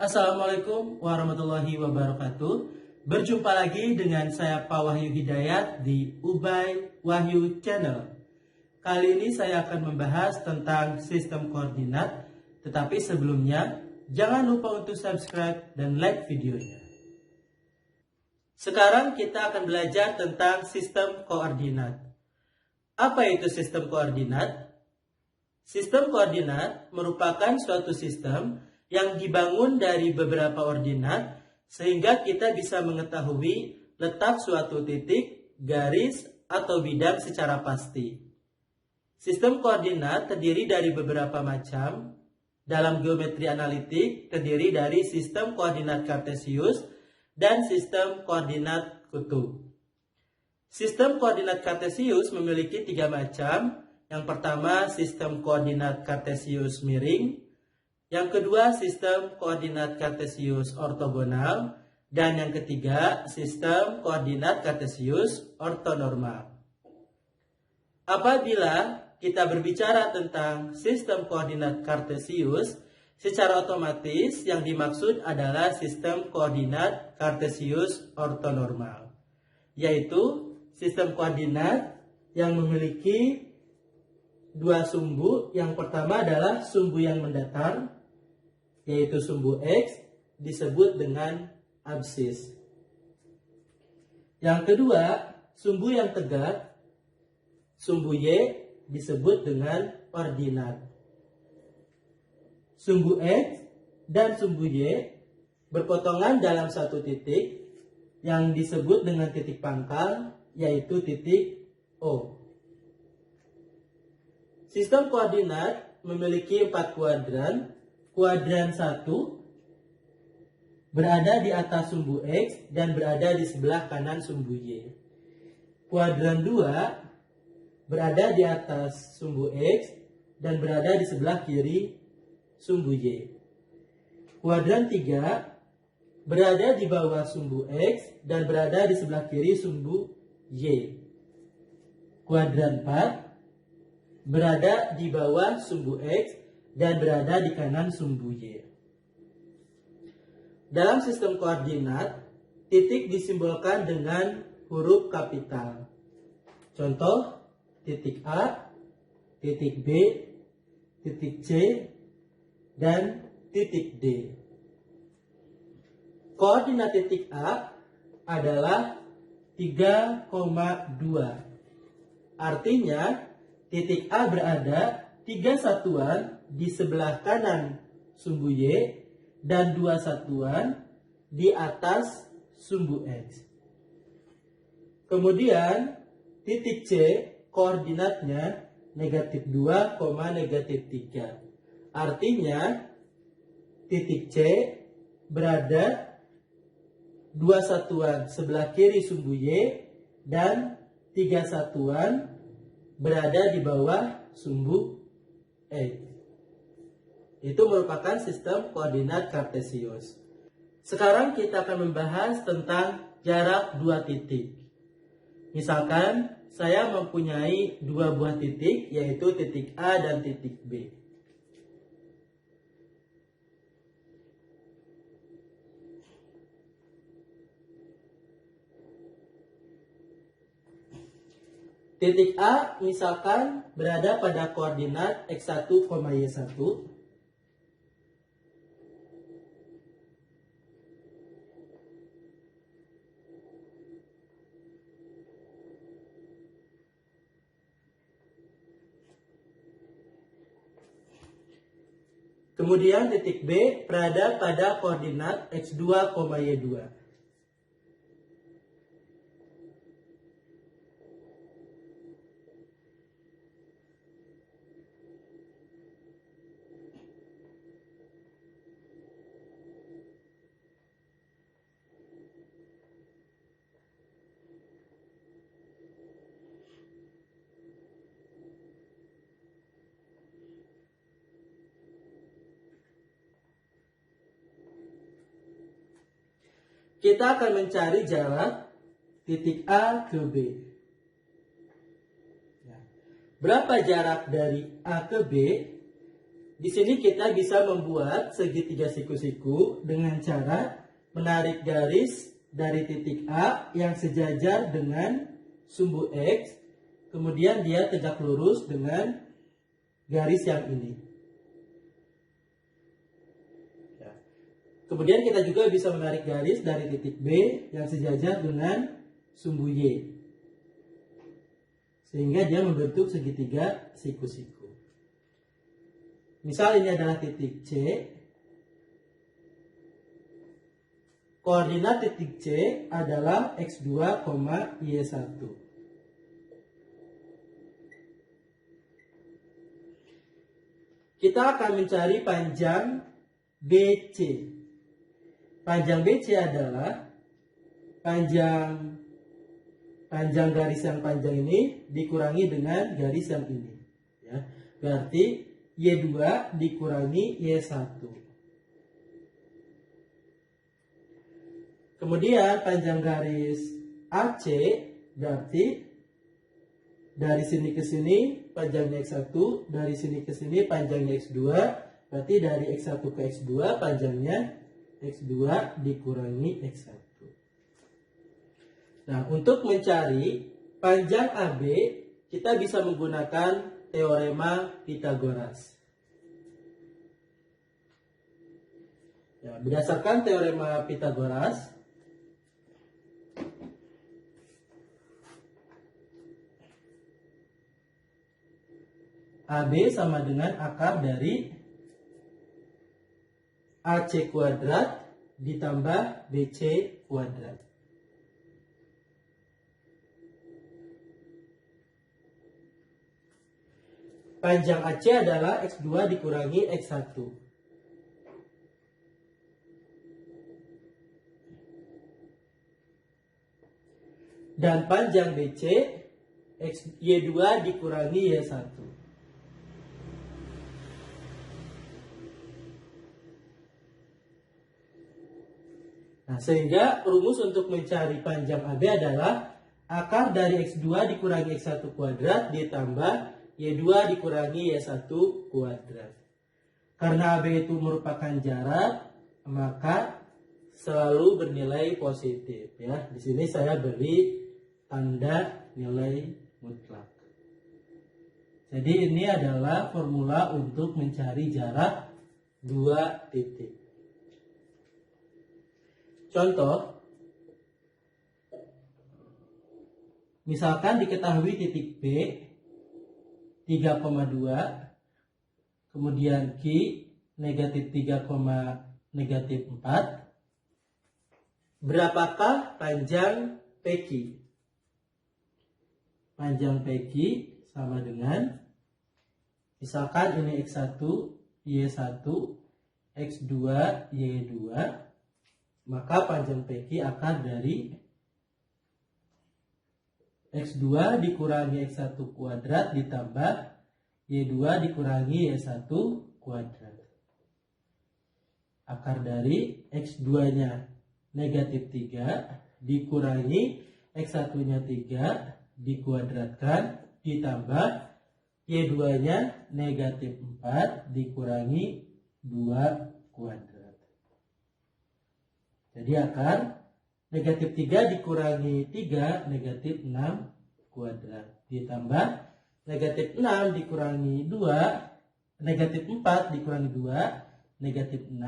Assalamualaikum warahmatullahi wabarakatuh. Berjumpa lagi dengan saya Pak Wahyu Hidayat di Ubay Wahyu Channel. Kali ini saya akan membahas tentang sistem koordinat. Tetapi sebelumnya, jangan lupa untuk subscribe dan like videonya. Sekarang kita akan belajar tentang sistem koordinat. Apa itu sistem koordinat? Sistem koordinat merupakan suatu sistem yang dibangun dari beberapa ordinat sehingga kita bisa mengetahui letak suatu titik, garis, atau bidang secara pasti. Sistem koordinat terdiri dari beberapa macam. Dalam geometri analitik terdiri dari sistem koordinat kartesius dan sistem koordinat kutub. Sistem koordinat kartesius memiliki tiga macam. Yang pertama, sistem koordinat kartesius miring. Yang kedua, sistem koordinat kartesius ortogonal. Dan yang ketiga, sistem koordinat kartesius ortonormal. Apabila kita berbicara tentang sistem koordinat kartesius, secara otomatis yang dimaksud adalah sistem koordinat kartesius ortonormal, yaitu sistem koordinat yang memiliki dua sumbu. Yang pertama adalah sumbu yang mendatar, yaitu sumbu X, disebut dengan absis. Yang kedua, sumbu yang tegak, sumbu Y, disebut dengan ordinat. Sumbu X dan sumbu Y berpotongan dalam satu titik yang disebut dengan titik pangkal, yaitu titik O. Sistem koordinat memiliki 4 kuadran. Kuadran 1 berada di atas sumbu X dan berada di sebelah kanan sumbu Y. Kuadran 2 berada di atas sumbu X dan berada di sebelah kiri sumbu Y. Kuadran 3 berada di bawah sumbu X dan berada di sebelah kiri sumbu Y. Kuadran 4 berada di bawah sumbu X dan berada di kanan sumbu Y. Dalam sistem koordinat, titik disimbolkan dengan huruf kapital. Contoh, titik A, titik B, titik C, dan titik D. Koordinat titik A adalah 3,2. Artinya, titik A berada 3 satuan di sebelah kanan sumbu Y dan 2 satuan di atas sumbu X. Kemudian titik C koordinatnya negatif 2, negatif 3. Artinya titik C berada 2 satuan sebelah kiri sumbu Y dan 3 satuan berada di bawah sumbu X. Itu merupakan sistem koordinat kartesius. Sekarang kita akan membahas tentang jarak dua titik. Misalkan saya mempunyai dua buah titik, yaitu titik A dan titik B. Titik A misalkan berada pada koordinat X1, Y1. Kemudian titik B berada pada koordinat X2, Y2. Kita akan mencari jarak titik A ke B. Berapa jarak dari A ke B? Di sini kita bisa membuat segitiga siku-siku dengan cara menarik garis dari titik A yang sejajar dengan sumbu X, kemudian dia tegak lurus dengan garis yang ini. Kemudian kita juga bisa menarik garis dari titik B yang sejajar dengan sumbu Y, sehingga dia membentuk segitiga siku-siku. Misal ini adalah titik C. Koordinat titik C adalah X2, Y1. Kita akan mencari panjang BC. Panjang BC adalah panjang garis yang panjang ini dikurangi dengan garis yang ini. Ya. Berarti Y2 dikurangi Y1. Kemudian panjang garis AC berarti dari sini ke sini panjangnya X1, dari sini ke sini panjangnya X2, berarti dari X1 ke X2 panjangnya X2 dikurangi X1. Nah, untuk mencari panjang AB kita bisa menggunakan teorema Pythagoras. Ya, berdasarkan teorema Pythagoras, AB sama dengan akar dari AC kuadrat ditambah BC kuadrat. Panjang AC adalah X2 dikurangi X1. Dan panjang BC Y2 dikurangi Y1. Nah, sehingga rumus untuk mencari panjang AB adalah akar dari X2 dikurangi X1 kuadrat ditambah Y2 dikurangi Y1 kuadrat. Karena AB itu merupakan jarak, maka selalu bernilai positif. Ya, di sini saya beri tanda nilai mutlak. Jadi ini adalah formula untuk mencari jarak dua titik. Contoh, misalkan diketahui titik B 3,2, kemudian Q negatif 3, negatif 4. Berapakah panjang PQ? Panjang PQ sama dengan, misalkan ini X1, Y1, X2, Y2, maka panjang PQ akar dari X2 dikurangi X1 kuadrat ditambah Y2 dikurangi Y1 kuadrat. Akar dari X2-nya negatif 3 dikurangi X1-nya 3 dikuadratkan ditambah Y2-nya negatif 4 dikurangi 2 kuadrat. Jadi akar negatif 3 dikurangi 3 negatif 6 kuadrat ditambah negatif 6 dikurangi 2 negatif 4 dikurangi 2 negatif 6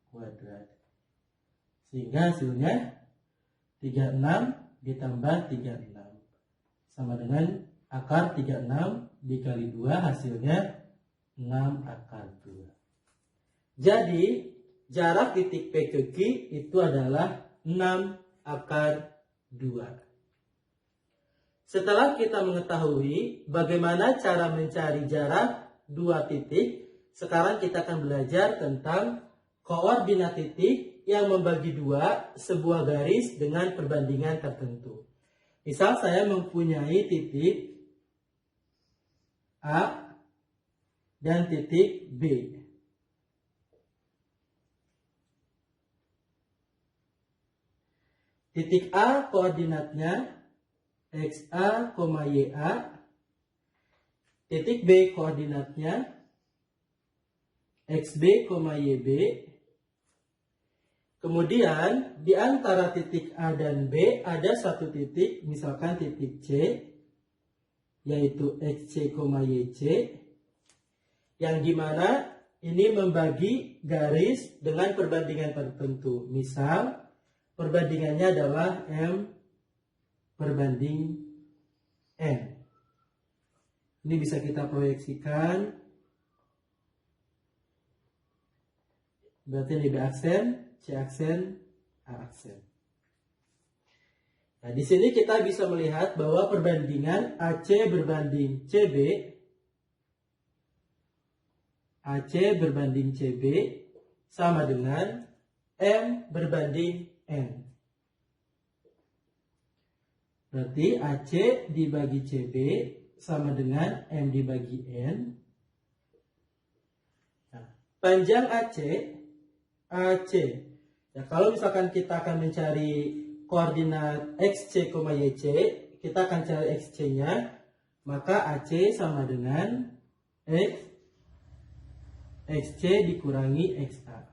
kuadrat. Sehingga hasilnya 36 ditambah 36 sama dengan akar 36 dikali 2 hasilnya 6 akar 2. Jadi jarak titik P ke Q itu adalah 6 akar 2. Setelah kita mengetahui bagaimana cara mencari jarak dua titik, sekarang kita akan belajar tentang koordinat titik yang membagi dua sebuah garis dengan perbandingan tertentu. Misal saya mempunyai titik A dan titik B. Titik A koordinatnya XA, YA. Titik B koordinatnya XB, YB. Kemudian di antara titik A dan B ada satu titik, misalkan titik C, yaitu XC, YC, yang dimana ini membagi garis dengan perbandingan tertentu. Misal, perbandingannya adalah M berbanding N. Ini bisa kita proyeksikan. Berarti ini B aksen, C aksen, A aksen. Nah, di sini kita bisa melihat bahwa perbandingan AC berbanding CB, AC berbanding CB sama dengan M berbanding N. Berarti AC dibagi CB sama dengan M dibagi N. Nah, panjang AC, ya, kalau misalkan kita akan mencari koordinat XC, YC, kita akan cari XC-nya, maka AC sama dengan XC dikurangi XA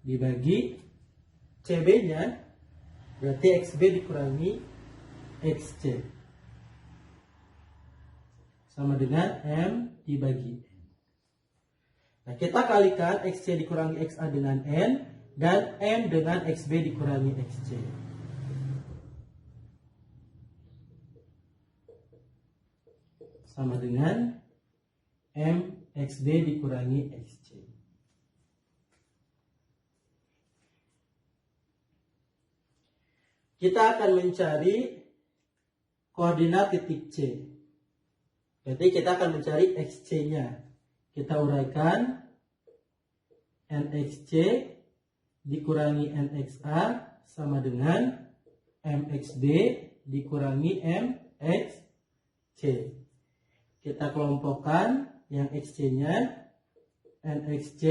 dibagi CB-nya, berarti XB dikurangi XC sama dengan M dibagi N. Nah, kita kalikan XC dikurangi XA dengan N dan M dengan XB dikurangi XC. Sama dengan M XB dikurangi XC. Kita akan mencari koordinat titik C. Jadi kita akan mencari XC-nya. Kita uraikan NXC dikurangi NXA sama dengan MXB dikurangi MXC. Kita kelompokkan yang XC-nya, NXC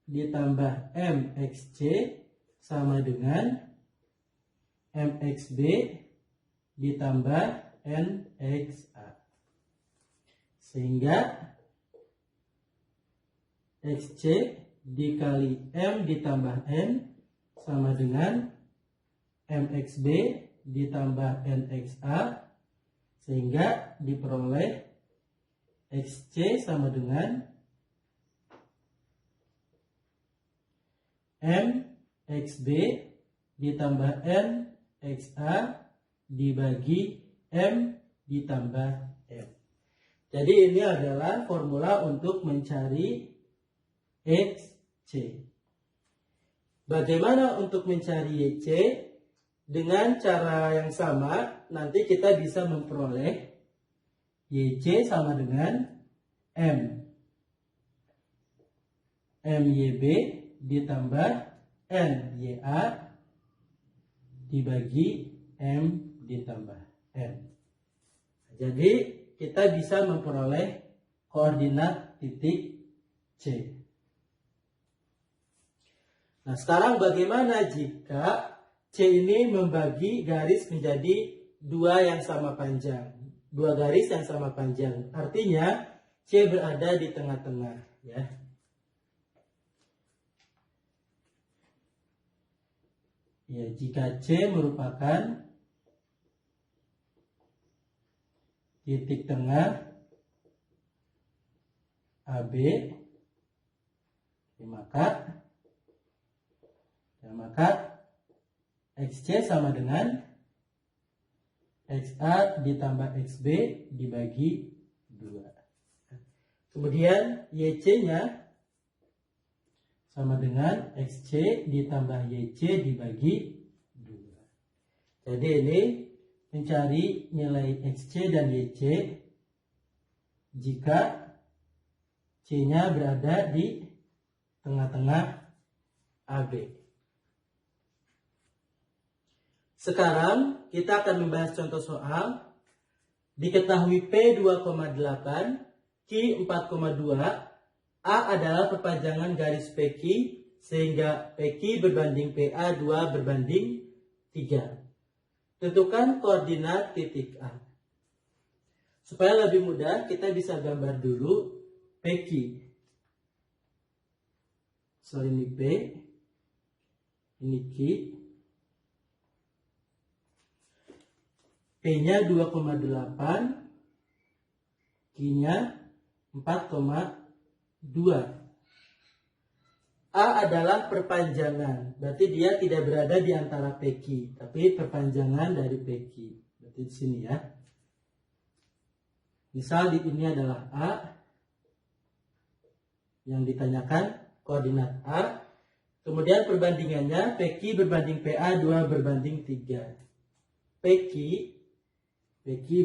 ditambah MXC sama dengan MXB ditambah NXA. Sehingga XC dikali M ditambah N sama dengan MXB ditambah NXA, sehingga diperoleh XC sama dengan MXB ditambah NXA dibagi M ditambah M. Jadi ini adalah formula untuk mencari XC. Bagaimana untuk mencari YC? Dengan cara yang sama, nanti kita bisa memperoleh YC sama dengan MYB ditambah NYA dibagi M ditambah N. Jadi kita bisa memperoleh koordinat titik C. Nah, sekarang bagaimana jika C ini membagi garis menjadi dua yang sama panjang? Dua garis yang sama panjang. Artinya C berada di tengah-tengah, ya. Ya, jika C merupakan titik tengah AB, maka XC sama dengan XA ditambah XB dibagi 2. Kemudian YC-nya sama dengan XC ditambah YC dibagi 2. Jadi ini mencari nilai XC dan YC jika C-nya berada di tengah-tengah AB. Sekarang kita akan membahas contoh soal. Diketahui P 2,8, Q 4,2, A adalah perpanjangan garis PQ sehingga PQ berbanding PA 2 berbanding 3. Tentukan koordinat titik A. Supaya lebih mudah, kita bisa gambar dulu PQ. Sorry, ini P, ini Q, P-nya 2,8, Q-nya 4,2. A adalah perpanjangan, berarti dia tidak berada di antara PQ, tapi perpanjangan dari PQ. Berarti di sini ya. Misal di ini adalah A, yang ditanyakan koordinat A, kemudian perbandingannya PQ berbanding PA 2 berbanding 3. PQ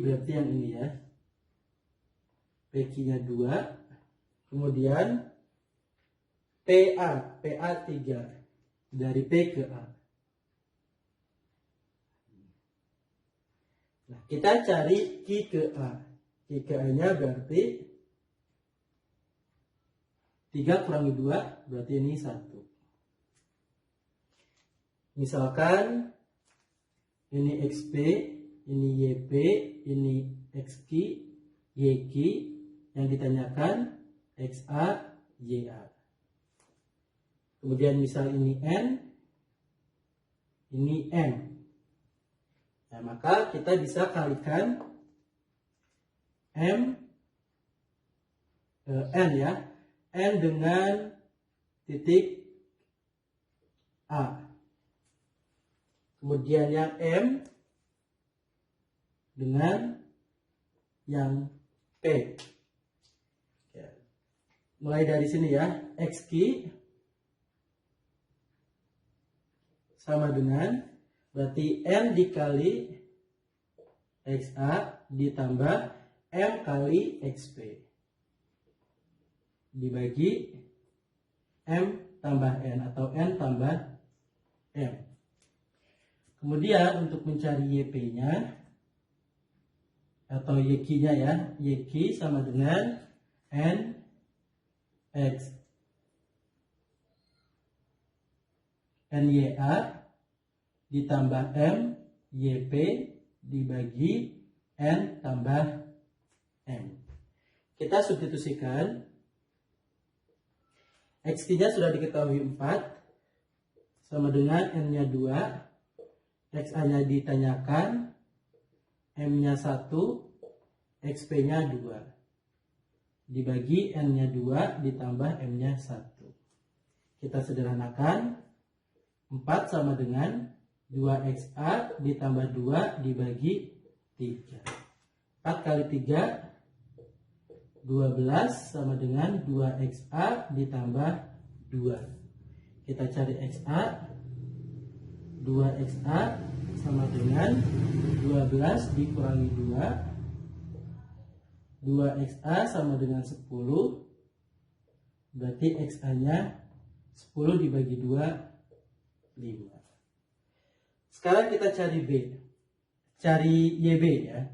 berarti yang ini ya. PQ-nya 2, kemudian PA 3 dari P ke A. Nah, kita cari Q ke A. Q ke A-nya berarti 3 kurangi 2 berarti ini 1. Misalkan ini XP, ini YP, ini XQ, YQ, yang ditanyakan XA, YA. Kemudian misal ini N, ini M. Nah, maka kita bisa kalikan N ya, N dengan titik A. Kemudian yang M dengan yang P. Mulai dari sini ya, XQ sama dengan berarti N dikali XA ditambah M kali XP dibagi M tambah N atau N tambah M. Kemudian untuk mencari YP-nya atau YQ-nya ya, YQ sama dengan N X NYA ditambah M YP dibagi N tambah M. Kita substitusikan. XQ-nya sudah diketahui 4 sama dengan N-nya 2, XA-nya ditanyakan, M-nya 1, XP-nya 2 dibagi N-nya 2 ditambah M-nya 1. Kita sederhanakan. 4 sama dengan 2XA ditambah 2 dibagi 3. 4 kali 3, 12 sama dengan 2XA ditambah 2. Kita cari XA. 2XA sama dengan 12 dikurangi 2. 2XA sama dengan 10. Berarti XA-nya 10 dibagi 2. 5. Sekarang kita cari B. Cari YB ya.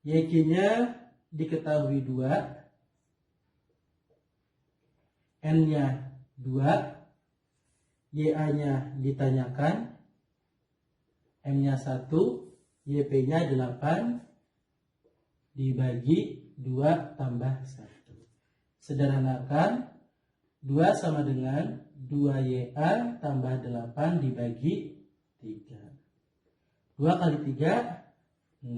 YQ-nya diketahui 2. N-nya 2. YA-nya ditanyakan. M-nya 1. YP-nya 8. Dibagi 2 tambah 1. Sederhanakan. 2 sama dengan 2YA tambah 8 dibagi 3. 2 kali 3, 6.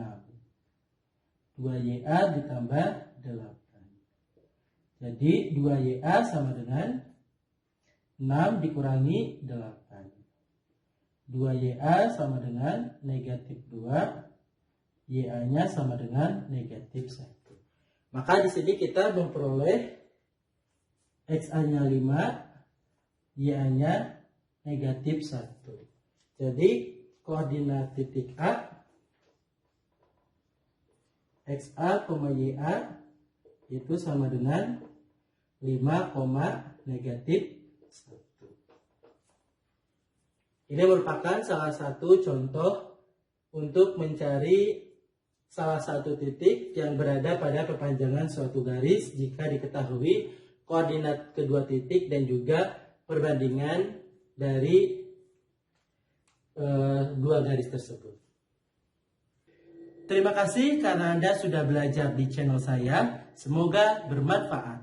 2YA ditambah 8. Jadi 2YA sama dengan 6 dikurangi 8. 2YA sama dengan negatif 2. YA-nya sama dengan negatif 1. Maka di sini kita memperoleh XA-nya 5. Y-nya negatif 1. Jadi koordinat titik A XA, YA itu sama dengan 5, negatif 1. Ini merupakan salah satu contoh untuk mencari salah satu titik yang berada pada perpanjangan suatu garis jika diketahui koordinat kedua titik dan juga perbandingan dari dua garis tersebut. Terima kasih karena Anda sudah belajar di channel saya. Semoga bermanfaat.